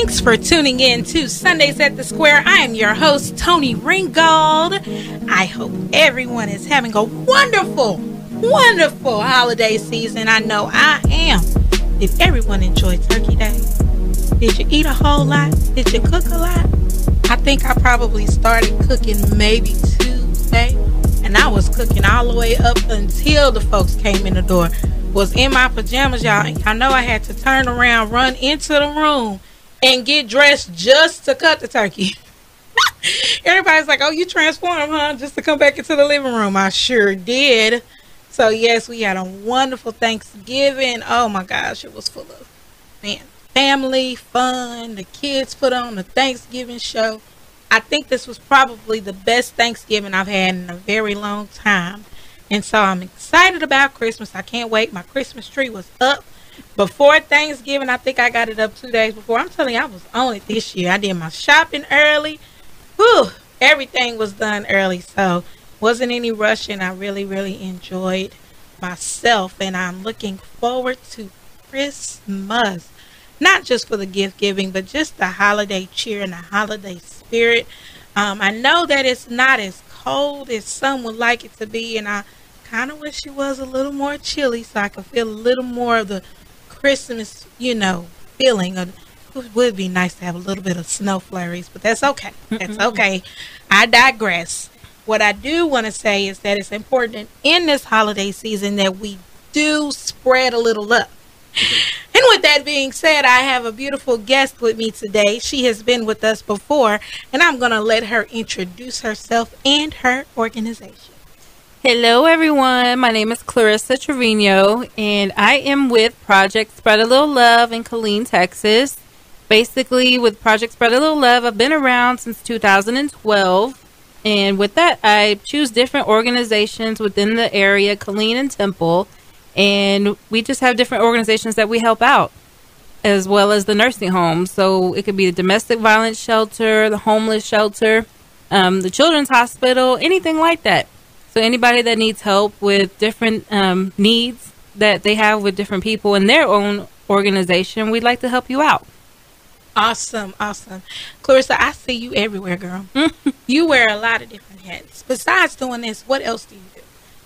Thanks for tuning in to Sundays at the Square. I am your host, Toni Ringgold. I hope everyone is having a wonderful holiday season. I know I am. Did everyone enjoy Turkey Day? Did you eat a whole lot? Did you cook a lot? I think I probably started cooking maybe Tuesday, and I was cooking all the way up until the folks came in the door. Was in my pajamas, y'all. And y'all know I had to turn around, run into the room, and get dressed just to cut the turkey. Everybody's like, oh, you transformed, huh? Just to come back into the living room. I sure did. So, yes, we had a wonderful Thanksgiving. Oh, my gosh. It was full of, family, fun. The kids put on the Thanksgiving show. I think this was probably the best Thanksgiving I've had in a very long time. And so I'm excited about Christmas. I can't wait. My Christmas tree was up before Thanksgiving. I think I got it up 2 days before. I'm telling you, I was on it this year. I did my shopping early. Whew, everything was done early. So wasn't any rushing. I really enjoyed myself. And I'm looking forward to Christmas. Not just for the gift giving, but just the holiday cheer and the holiday spirit. I know that it's not as cold as some would like it to be, and I kind of wish it was a little more chilly so I could feel a little more of the Christmas, feeling. It would be nice to have a little bit of snow flurries, but that's okay. That's okay. I digress. What I do want to say is that it's important in this holiday season that we do spread a little love. And with that being said, I have a beautiful guest with me today. She has been with us before, and I'm going to let her introduce herself and her organization. Hello, everyone. My name is Clarissa Trevino, and I am with Project Spread a Little Love in Killeen, Texas. Basically, with Project Spread a Little Love, I've been around since 2012. And with that, I choose different organizations within the area, Killeen and Temple. And we just have different organizations that we help out, as well as the nursing home. So it could be the domestic violence shelter, the homeless shelter, the children's hospital, anything like that. So anybody that needs help with different needs that they have with different people in their own organization, we'd like to help you out. Awesome. Clarissa, I see you everywhere, girl. You wear a lot of different hats. Besides doing this, what else do you do?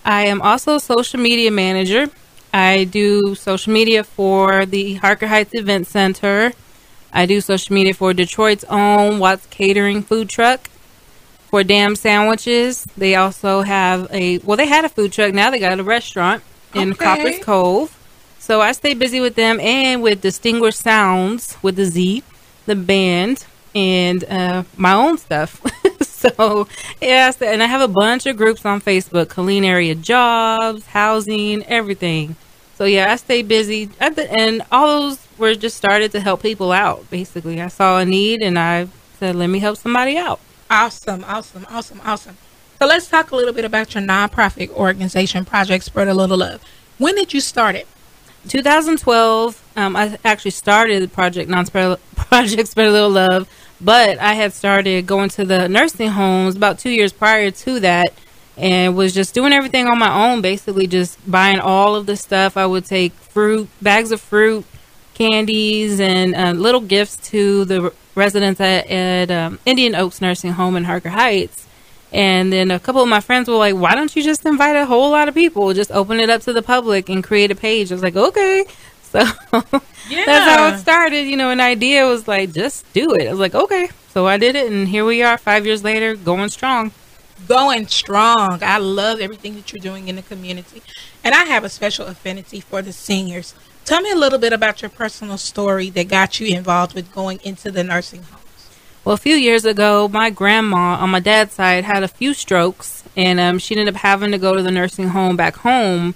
I am also a social media manager. I do social media for the Harker Heights Event Center. I do social media for Detroit's own Watts Catering food truck. For Damn Sandwiches, they also have they had a food truck. Now they got a restaurant in Copper's Cove. So I stay busy with them and with Distinguished Sounds with the Z, the band, and my own stuff. So, yes, and I have a bunch of groups on Facebook, Killeen area jobs, housing, everything. So, yeah, I stay busy. And all those were just started to help people out, basically. I saw a need, and I said, let me help somebody out. Awesome. So, let's talk a little bit about your nonprofit organization, Project Spread a Little Love. When did you start it? 2012, I actually started Project Spread a Little Love. But I had started going to the nursing homes about 2 years prior to that and was just doing everything on my own, basically just buying all of the stuff. I would take bags of fruit, candies, and little gifts to the residents at Indian Oaks Nursing Home in Harker Heights. And then a couple of my friends were like, why don't you just invite a whole lot of people? Just open it up to the public and create a page. I was like, okay. So that's how it started. An idea was like, just do it. I was like, okay. So I did it, and here we are 5 years later, going strong. I love everything that you're doing in the community. And I have a special affinity for the seniors. Tell me a little bit about your personal story that got you involved with going into the nursing homes. Well, a few years ago, my grandma on my dad's side had a few strokes, and she ended up having to go to the nursing home back home.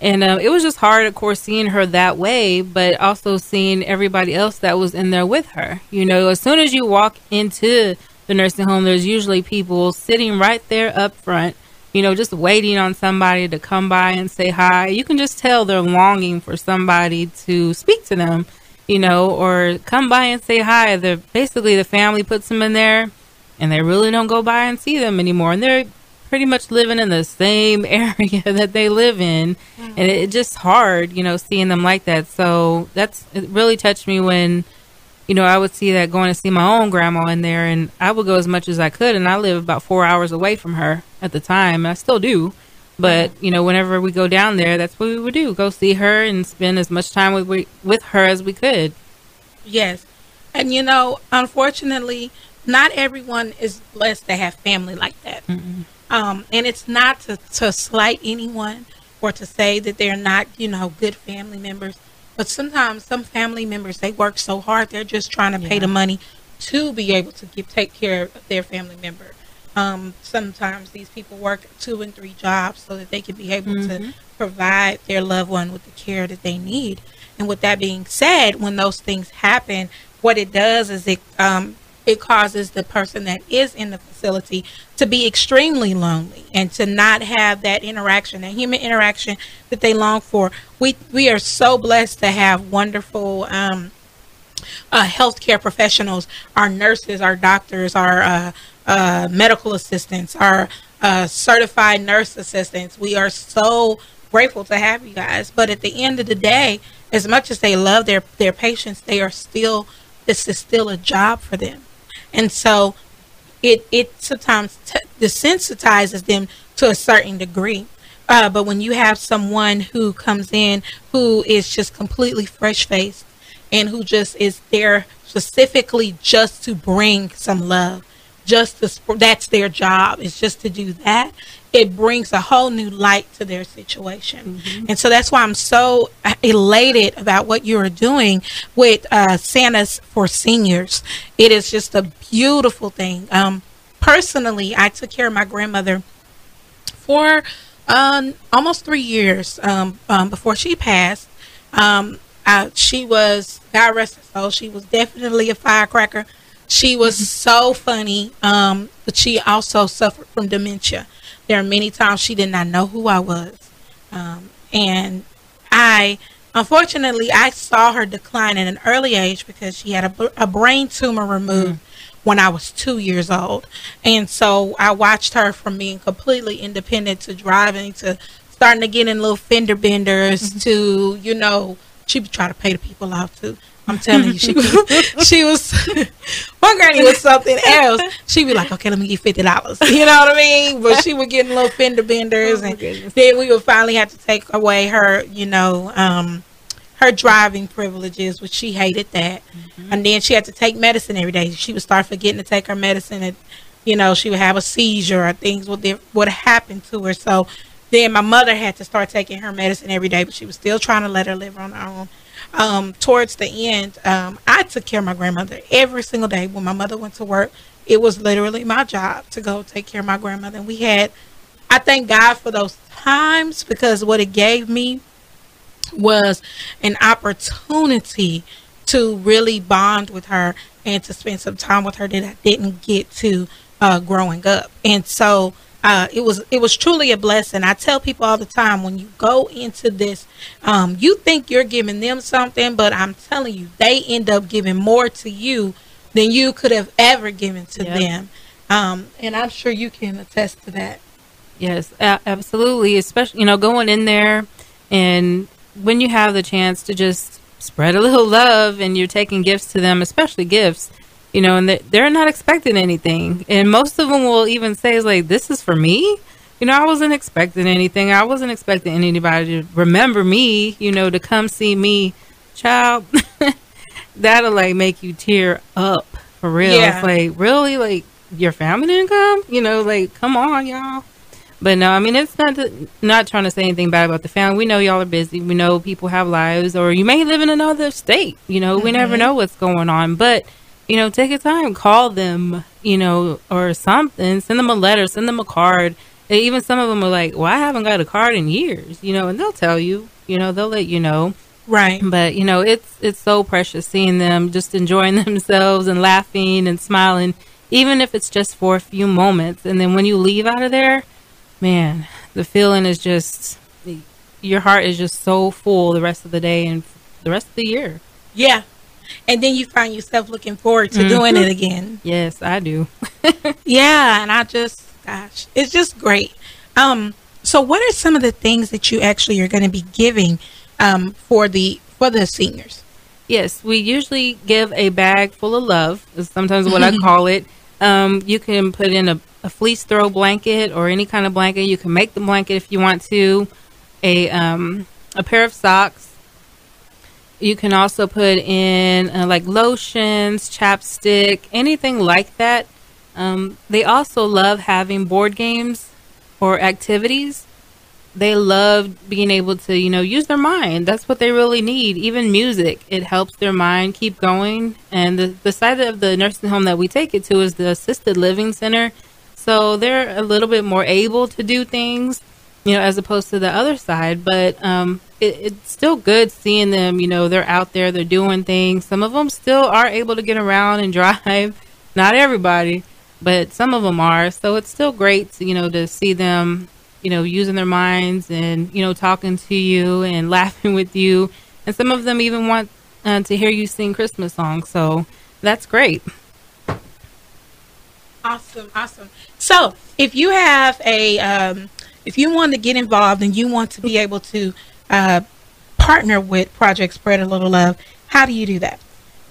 And it was just hard, of course, seeing her that way, but also seeing everybody else that was in there with her. As soon as you walk into the nursing home, there's usually people sitting right there up front, just waiting on somebody to come by and say hi. You can just tell they're longing for somebody to speak to them, or come by and say hi. Basically, the family puts them in there, and they really don't go by and see them anymore. And they're pretty much living in the same area that they live in. Mm-hmm. And it's just hard, seeing them like that. So it really touched me when you know, I would see that going to see my own grandma in there, and I would go as much as I could, and I live about 4 hours away from her at the time. I still do. But, you know, whenever we go down there, that's what we would do. Go see her and spend as much time with her as we could. Yes. And, you know, unfortunately, not everyone is blessed to have family like that. Mm-hmm. And it's not to slight anyone or to say that they're not, you know, good family members. But sometimes some family members, they work so hard, they're just trying to pay the money to be able to take care of their family member. Sometimes these people work 2 and 3 jobs so that they can be able to provide their loved one with the care that they need. And with that being said, when those things happen, what it does is it causes the person that is in the facility to be extremely lonely and to not have that interaction, that human interaction that they long for. We are so blessed to have wonderful healthcare professionals, our nurses, our doctors, our medical assistants, our certified nurse assistants. We are so grateful to have you guys. But at the end of the day, as much as they love their patients, this is still a job for them. And so it sometimes desensitizes them to a certain degree. But when you have someone who comes in who is just completely fresh-faced and who just is there specifically just to bring some love, that's their job, is just to do that, it brings a whole new light to their situation. And so that's why I'm so elated about what you're doing with Santa's for Seniors. It is just a beautiful thing. Personally, I took care of my grandmother for almost 3 years before she passed. She was, God rest her soul, she was definitely a firecracker. She was so funny, but she also suffered from dementia. There are many times she did not know who I was. And unfortunately, I saw her decline at an early age because she had a brain tumor removed when I was 2 years old. And so I watched her from being completely independent to driving to starting to get in little fender benders to, you know, she would try to pay the people out too. I'm telling you, she was, my granny was something else. She'd be like, okay, let me get $50. You know what I mean? But she would get in little fender benders, and then we would finally have to take away her, you know, her driving privileges, which she hated that. And then she had to take medicine every day. She would start forgetting to take her medicine, and, you know, she would have a seizure or things would happen to her. So then my mother had to start taking her medicine every day, but she was still trying to let her live on her own. Towards the end, I took care of my grandmother every single day. When my mother went to work, it was literally my job to go take care of my grandmother. And I thank God for those times, because what it gave me was an opportunity to really bond with her and to spend some time with her that I didn't get to growing up. And so it was truly a blessing. I tell people all the time, when you go into this, you think you're giving them something, but I'm telling you, they end up giving more to you than you could have ever given to them. And I'm sure you can attest to that. Yes, absolutely. Especially, you know, going in there, and when you have the chance to just spread a little love and you're taking gifts to them, especially gifts, you know, and they're not expecting anything. And most of them will even say, it's like, this is for me? You know, I wasn't expecting anything. I wasn't expecting anybody to remember me, you know, to come see me. Child, that'll, like, make you tear up, for real. Yeah. It's like, really? Like, your family didn't come? You know, like, come on, y'all. But no, I mean, it's not trying to say anything bad about the family. We know y'all are busy. We know people have lives, or you may live in another state. You know, we never know what's going on. But, you know, take your time, call them, you know, or something. Send them a letter, send them a card. And even some of them are like, well, I haven't got a card in years, you know, and they'll tell you, you know, they'll let you know. Right. But, you know, it's so precious seeing them just enjoying themselves and laughing and smiling, even if it's just for a few moments. And then when you leave out of there, man, the feeling is just, your heart is just so full the rest of the day and the rest of the year. Yeah. And then you find yourself looking forward to doing it again. Yes, I do. Yeah, and gosh, it's just great. So what are some of the things that you actually are going to be giving for the seniors? Yes, we usually give a bag full of love, is sometimes what I call it. You can put in a fleece throw blanket or any kind of blanket. You can make the blanket if you want to. A pair of socks. You can also put in like lotions, chapstick, anything like that. They also love having board games or activities. They love being able to, use their mind. That's what they really need. Even music, it helps their mind keep going. And the side of the nursing home that we take it to is the assisted living center. So they're a little bit more able to do things, as opposed to the other side. But it's still good seeing them, they're out there, they're doing things. Some of them still are able to get around and drive. Not everybody, but some of them are. So it's still great, to see them, using their minds and, talking to you and laughing with you. And some of them even want to hear you sing Christmas songs. So that's great. Awesome. So if you have if you want to get involved and you want to be able to partner with Project Spread a Little Love, how do you do that?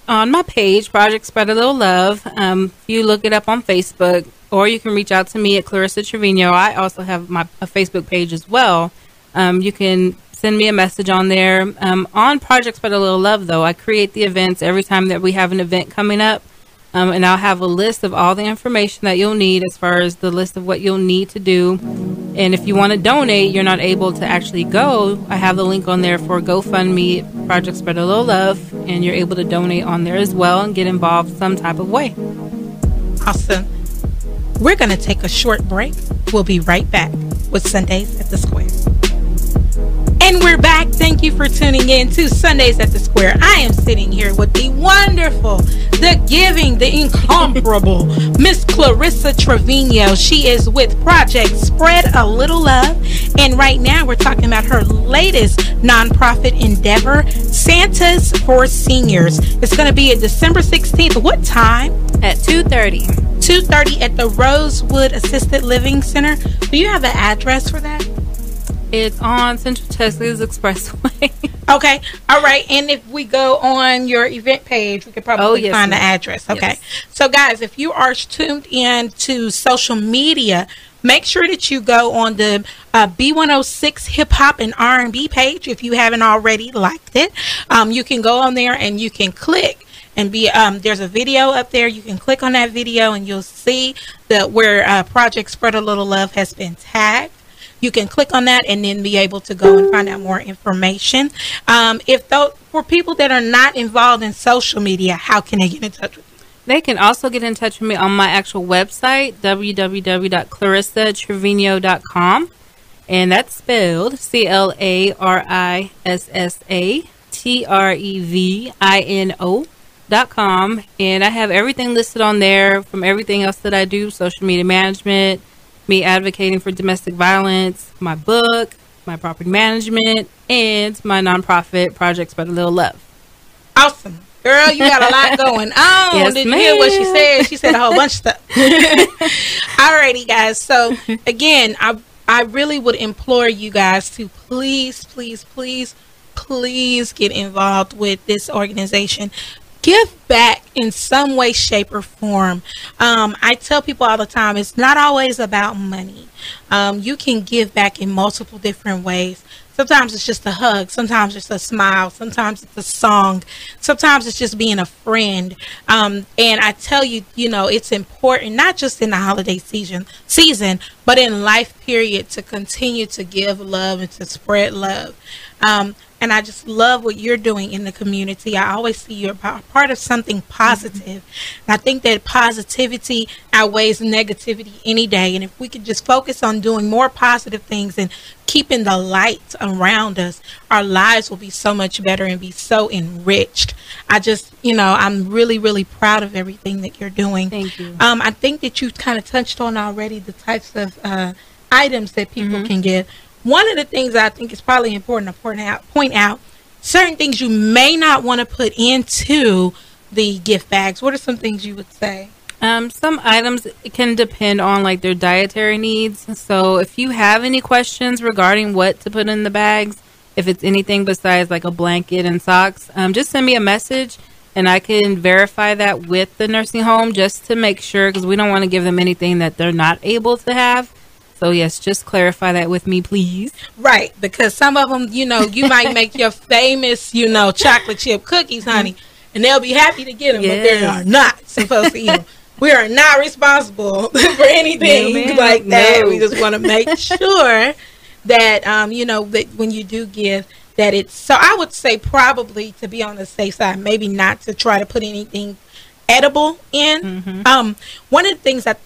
On my page, Project Spread a Little Love, you look it up on Facebook, or you can reach out to me at Clarissa Trevino. I also have a Facebook page as well. You can send me a message on there. On Project Spread a Little Love, though, I create the events every time that we have an event coming up. And I'll have a list of all the information that you'll need as far as the list of what you'll need to do. And if you want to donate, you're not able to actually go, I have the link on there for GoFundMe, Project Spread a Little Love, and you're able to donate on there as well and get involved some type of way. Awesome. We're going to take a short break. We'll be right back with Sundays at the Square. And we're back. Thank you for tuning in to Sundays at the Square. I am sitting here with the wonderful, the giving, the incomparable Miss Clarissa Trevino. She is with Project Spread a Little Love. And right now we're talking about her latest nonprofit endeavor, Santa's for Seniors. It's going to be at December 16th. What time? At 2:30. 2:30 at the Rosewood Assisted Living Center. Do you have an address for that? It's on Central Texas Expressway. Okay. All right. And if we go on your event page, we could probably find the address. Okay. Yes. So, guys, if you are tuned in to social media, make sure that you go on the B106 Hip Hop and R&B page. If you haven't already liked it, you can go on there and you can click. And there's a video up there. You can click on that video and you'll see where Project Spread a Little Love has been tagged. You can click on that and then be able to go and find out more information. For people that are not involved in social media, how can they get in touch with you? They can also get in touch with me on my actual website, www.clarissatrevino.com. And that's spelled ClarissatRevino.com. And I have everything listed on there from everything else that I do, social media management, me advocating for domestic violence, my book, my property management, and my nonprofit Project Spread a Little Love. Awesome. Girl, you got a lot going on. Yes, Did you hear what she said? She said a whole bunch of stuff. Alrighty, guys. So, again, I really would implore you guys to please get involved with this organization. Give back in some way, shape, or form. I tell people all the time, it's not always about money. You can give back in multiple different ways. Sometimes it's just a hug. Sometimes it's a smile. Sometimes it's a song. Sometimes it's just being a friend. And I tell you, it's important, not just in the holiday season, but in life period, to continue to give love and to spread love. And I just love what you're doing in the community. I always see you're part of something positive. And I think that positivity outweighs negativity any day. And if we could just focus on doing more positive things and keeping the light around us, our lives will be so much better and be so enriched. I just, I'm really, really proud of everything that you're doing. Thank you. I think that you kind of touched on already the types of items that people can give. One of the things I think is probably important to point out, certain things you may not want to put into the gift bags. What are some things you would say? Some items can depend on like their dietary needs. So if you have any questions regarding what to put in the bags, If it's anything besides like a blanket and socks, just send me a message and I can verify that with the nursing home just to make sure, because we don't want to give them anything that they're not able to have. So yes, just clarify that with me, please. Right, because some of them, you might make your famous, chocolate chip cookies, honey, and they'll be happy to get them, but they are not supposed to eat them. We are not responsible for anything like that. No. We just want to make sure that, that when you do give, that it's, so I would say probably to be on the safe side, maybe not to try to put anything edible in. One of the things that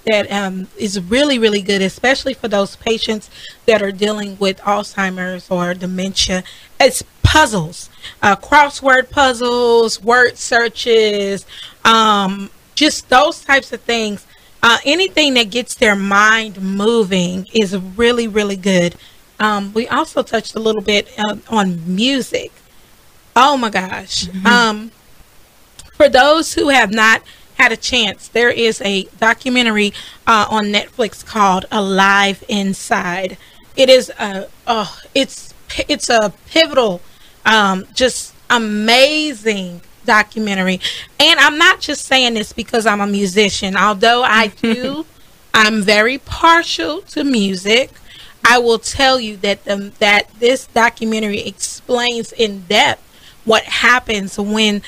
is really, really good, especially for those patients that are dealing with Alzheimer's or dementia, it's puzzles, crossword puzzles, word searches, just those types of things. Anything that gets their mind moving is really, really good. We also touched a little bit on music. Oh my gosh. For those who have not had a chance, there is a documentary on Netflix called Alive Inside. It is it's a pivotal, just amazing documentary. And I'm not just saying this because I'm a musician, although I do. I'm very partial to music. I will tell you that that this documentary explains in depth what happens when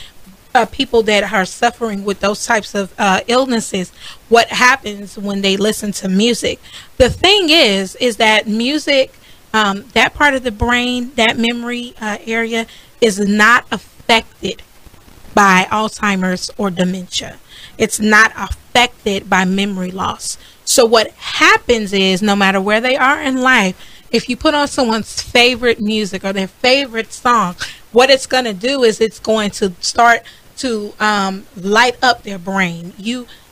people that are suffering with those types of illnesses, what happens when they listen to music. The thing is that music, that part of the brain, that memory area, is not affected by Alzheimer's or dementia. It's not affected by memory loss. So what happens is, no matter where they are in life, if you put on someone's favorite music or their favorite song, what it's going to do is it's going to start to light up their brain.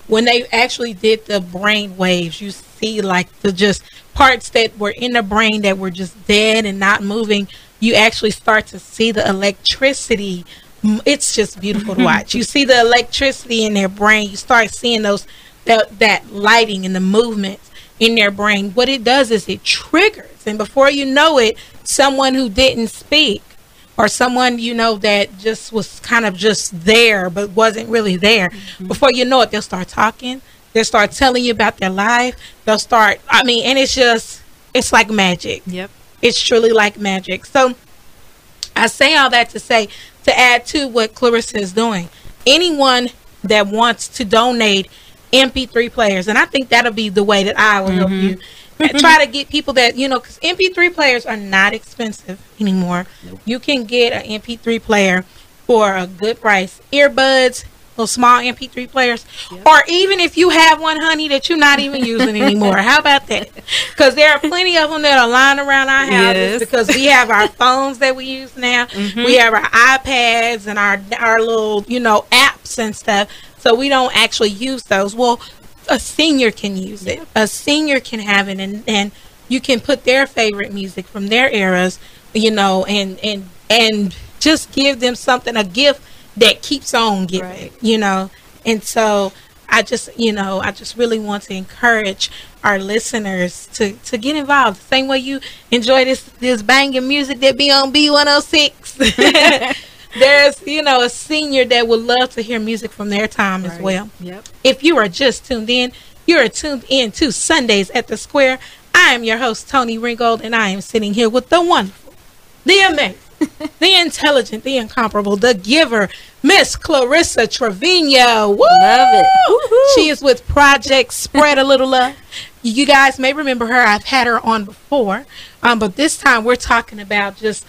When they actually did the brain waves, you see like the just parts that were in the brain that were just dead and not moving. You actually start to see the electricity. It's just beautiful to watch. You see the electricity in their brain. You start seeing that lighting and the movements in their brain. What it does is it triggers, and before you know it, someone who didn't speak, or someone that just was kind of just there but wasn't really there, before you know it, they'll start talking. They'll start telling you about their life. They'll start, and it's like magic. Yep. It's truly like magic. So I say all that to say, to add to what Clarissa is doing, anyone that wants to donate MP3 players, and I think that'll be the way that I will help you. Try to get people that, because MP3 players are not expensive anymore. Nope. You can get an MP3 player for a good price. Earbuds, little small MP3 players. Yep. Or even if you have one, honey, that you're not even using anymore. How about that? Because there are plenty of them that are lying around our houses, because we have our phones that we use now. We have our iPads and our little, apps and stuff. So we don't actually use those. Well, a senior can use it. A senior can have it, and you can put their favorite music from their eras, and just give them something, a gift that keeps on giving, And so I just really want to encourage our listeners to get involved. The same way you enjoy this banging music that be on B106. There's, a senior that would love to hear music from their time as well. Yep. If you are just tuned in, you are tuned in to Sundays at the Square. I am your host, Toni Ringgold, and I am sitting here with the wonderful, the amazing, the intelligent, the incomparable, the giver, Miss Clarissa Trevino. Woo! Love it. Woo-hoo. She is with Project Spread a Little Love. You guys may remember her. I've had her on before, but this time we're talking about just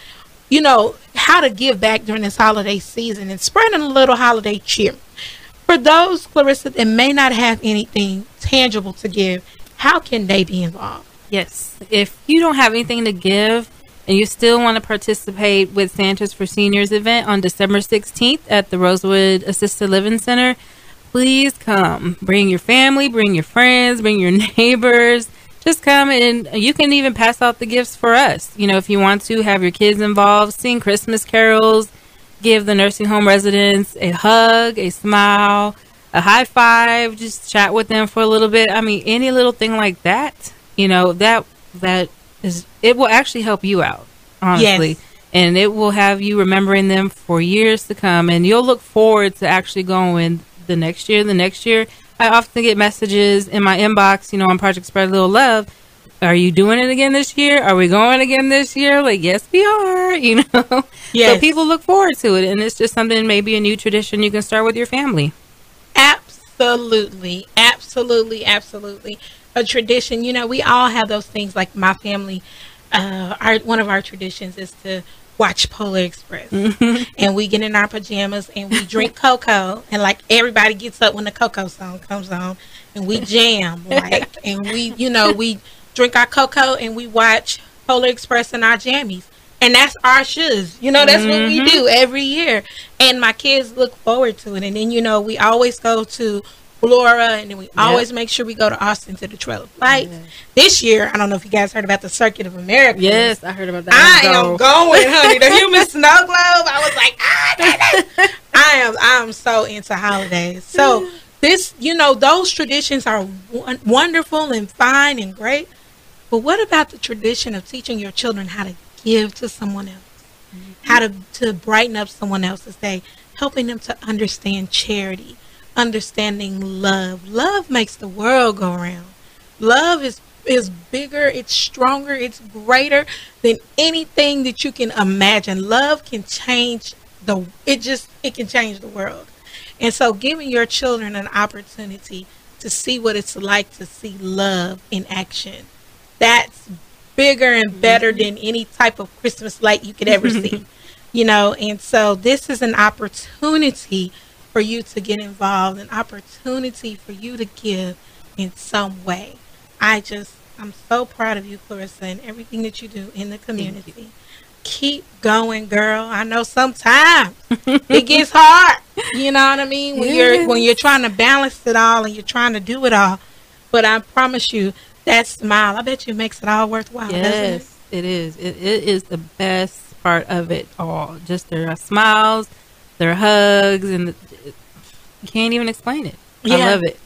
how to give back during this holiday season and spreading a little holiday cheer. For those, Clarissa, that may not have anything tangible to give, how can they be involved? Yes. If you don't have anything to give and you still want to participate with Santa's for Seniors event on December 16th at the Rosewood Assisted Living Center, please come. Bring your family, bring your friends, bring your neighbors. Just come, and you can even pass out the gifts for us. If you want to have your kids involved, sing Christmas carols, give the nursing home residents a hug, a smile, a high five, just chat with them for a little bit. Any little thing like that, that is, it will actually help you out, honestly. and it will have you remembering them for years to come, and you'll look forward to actually going the next year. I often get messages in my inbox, on Project Spread a Little Love. Are you doing it again this year? Are we going again this year? Like, yes, we are, Yes. So people look forward to it, and it's just something, maybe a new tradition you can start with your family. Absolutely. A tradition, we all have those things. Like my family, one of our traditions is to watch Polar Express. And we get in our pajamas and we drink cocoa, and like everybody gets up when the cocoa song comes on, and we jam, and we drink our cocoa and we watch Polar Express in our jammies. And that's our shoes. That's what we do every year. And my kids look forward to it. And then, we always go to Flora, and then we always make sure we go to Austin to the Trail of Lights. This year, I don't know if you guys heard about the Circuit of America. Yes, I heard about that. I am going, honey. The human snow globe. I was like, I am so into holidays. So this, those traditions are wonderful and fine and great. But what about the tradition of teaching your children how to give to someone else, how to brighten up someone else's day, helping them to understand charity, understanding love. Love makes the world go round. Love is bigger, it's stronger, it's greater than anything that you can imagine. Love can change it can change the world. And so giving your children an opportunity to see what it's like to see love in action, that's bigger and better than any type of Christmas light you could ever see. And so this is an opportunity for you to get involved, an opportunity for you to give in some way. I'm so proud of you, Clarissa, and everything that you do in the community. Keep going, girl. I know sometimes it gets hard. You know what I mean? When you're trying to balance it all and you're trying to do it all. But I promise you, that smile, I bet you makes it all worthwhile. Yes, it is. It is the best part of it all. Just their smiles, their hugs, and you can't even explain it. I love it.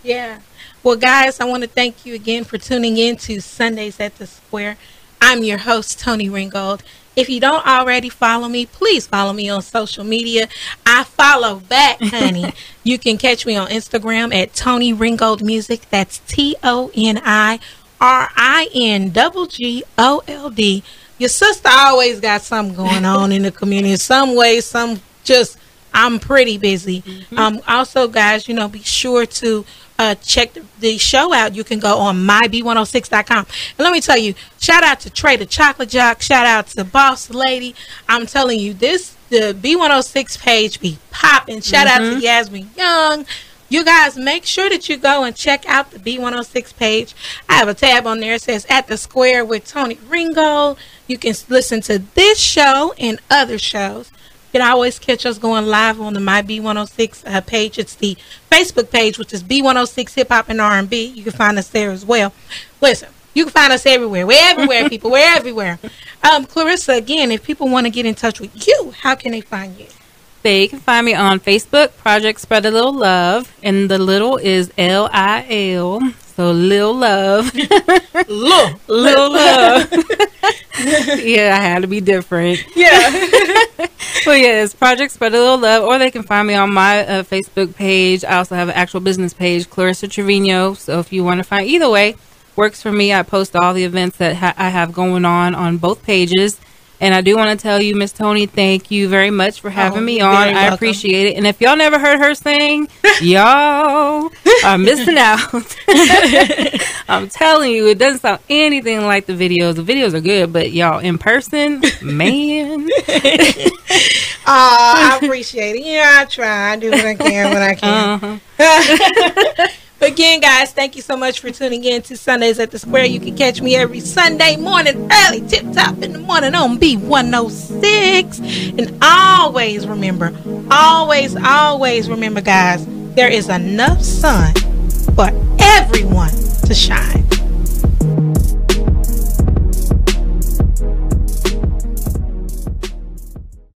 Yeah. Well, guys, I want to thank you again for tuning in to Sundays at the Square. I'm your host, Toni Ringgold. If you don't already follow me, please follow me on social media. I follow back, honey. You can catch me on Instagram at Toni Ringgold Music. That's ToniRinggold. Your sister always got something going on in the community. Some way, I'm pretty busy. Also, guys, be sure to check the show out. You can go on myb106.com. And let me tell you, shout out to Trey the Chocolate Jock. Shout out to Boss Lady. I'm telling you, the B106 page be popping. Shout out to Yasmin Young. You guys, make sure that you go and check out the B106 page. I have a tab on there. It says At the Square with Toni Ringgold. You can listen to this show and other shows. You can always catch us going live on the My B106 page. It's the Facebook page, which is B106 Hip Hop and R&B. You can find us there as well. Listen, you can find us everywhere. We're everywhere, people. We're everywhere. Clarissa, again, if people want to get in touch with you, how can they find you? They can find me on Facebook, Project Spread a Little Love, and the little is Lil, so Lil Love. Lil Love. Yeah, I had to be different. Yeah. Well, yeah, it's Project Spread a Little Love, or they can find me on my Facebook page. I also have an actual business page, Clarissa Trevino, so if you want to find either way, works for me. I post all the events that I have going on both pages. And I do want to tell you, Miss Toni, thank you very much for having me on. I appreciate it. And if y'all never heard her sing, y'all are missing out. I'm telling you, it doesn't sound anything like the videos. The videos are good, but y'all, in person, man. I appreciate it. Yeah, I try. I do what I can when I can. Again, guys, thank you so much for tuning in to Sundays at the Square. You can catch me every Sunday morning, early, tip-top in the morning on B106. And always remember, guys, there is enough sun for everyone to shine.